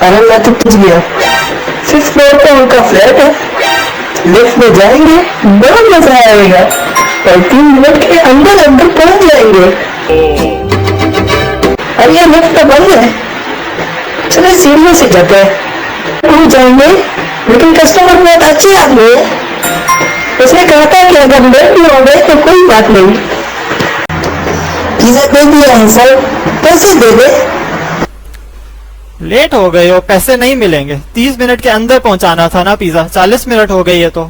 अरे मैं तो पूछ गया, 5th फ्लोर पे उनका फ्लैट है, लिफ्ट में जाएंगे, बहुत मजा आएगा और 3 मिनट के अंदर अंदर पहुंच जाएंगे। अरे ये लिफ्ट तो बंद है, चलो सीढ़ियों से जाते हैं, पहुंच जाएंगे। लेकिन कस्टमर बहुत अच्छे आदमी है, उसने कहा था कि अगर लेट भी हो गए तो कोई बात नहीं, पिज्जा दे दिया है सर, पैसे दे दे। लेट हो गए हो, पैसे नहीं मिलेंगे। 30 मिनट के अंदर पहुंचाना था ना पिज्जा, 40 मिनट हो गई है तो।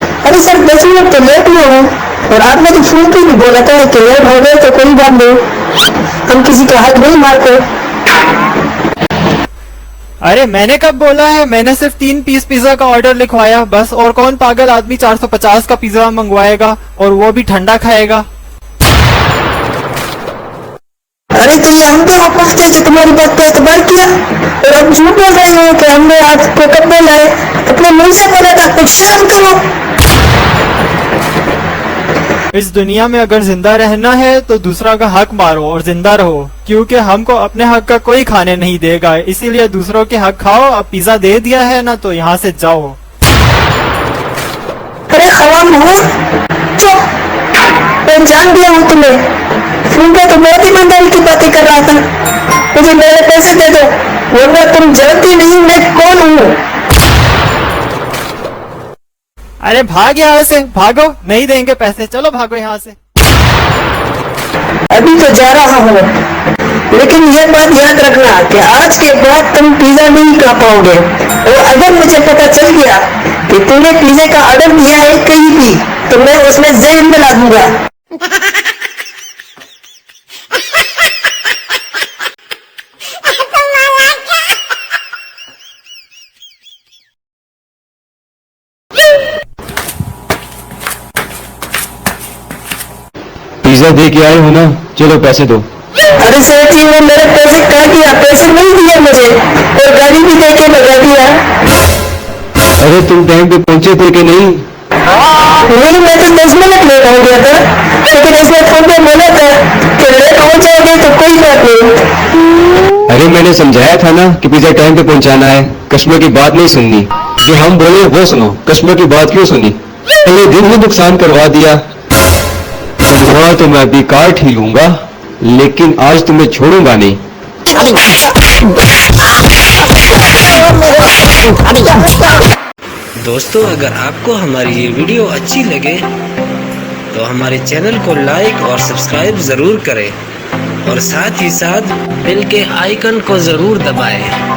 अरे सर 10 मिनट तो लेट हुआ है और आपने तो फोन पे भी बोला था कि लेट हो गए तो कोई बात नहीं, हम किसी का हक नहीं मारते। अरे मैंने कब बोला है, मैंने सिर्फ 3 पीस पिज्जा का ऑर्डर लिखवाया बस। और कौन पागल आदमी 450 का पिज्जा मंगवाएगा और वो भी ठंडा खाएगा। अरे तो ये हम तो आपको से तुम्हारी बात पे एतबार किया और अब झूठ बोल रहे हो कि हमने आपको कब बोला है, अपने मुंह से बोला था, कुछ शर्म करो। इस दुनिया में अगर जिंदा रहना है तो दूसरा का हक मारो और जिंदा रहो, क्योंकि हमको अपने हक का कोई खाने नहीं देगा, इसीलिए दूसरों के हक खाओ। अब पिज्जा दे दिया है ना तो यहाँ से जाओ। अरे खवाम हो, चुप, पहचान दिया हूँ तुम्हें, फोन पे तो बहुत ईमानदारी की बातें कर रहा था, मुझे मेरे पैसे दे दो वरना तुम जानती नहीं मैं कौन हूँ। अरे भाग यहाँ से, भागो, नहीं देंगे पैसे, चलो भागो यहाँ से। अभी तो जा रहा हूँ, लेकिन ये बात याद रखना कि आज के बाद तुम पिज्जा नहीं खा पाओगे और अगर मुझे पता चल गया कि तुमने पिज्जा का ऑर्डर दिया है कहीं भी तो मैं उसमें जहर मिला दूंगा। पिज्जा दे के आए हो ना, चलो पैसे दो। अरे सर जी ने मेरे पैसे कहा दिया, पैसे नहीं दिए मुझे और गाड़ी भी दे के लगा दिया। अरे तुम टाइम पे पहुंचे थे कि नहीं? नहीं, मैं तो 10 मिनट लेट हो गया था, लेकिन इसने फोन पे बोला था कि लेट हो जाओगे तो कोई बात नहीं। अरे मैंने समझाया था ना कि पिज्जा टाइम पे पहुंचाना है, कस्टमर की बात नहीं सुननी, जो हम बोले वो सुनो, कस्टमर की बात क्यों सुनी? पहले दिन ही नुकसान करवा दिया, तो मैं अभी काट ही लूंगा, लेकिन आज तुम्हें छोड़ूंगा नहीं। दोस्तों, अगर आपको हमारी ये वीडियो अच्छी लगे तो हमारे चैनल को लाइक और सब्सक्राइब ज़रूर करें और साथ ही साथ बेल के आइकन को ज़रूर दबाएं।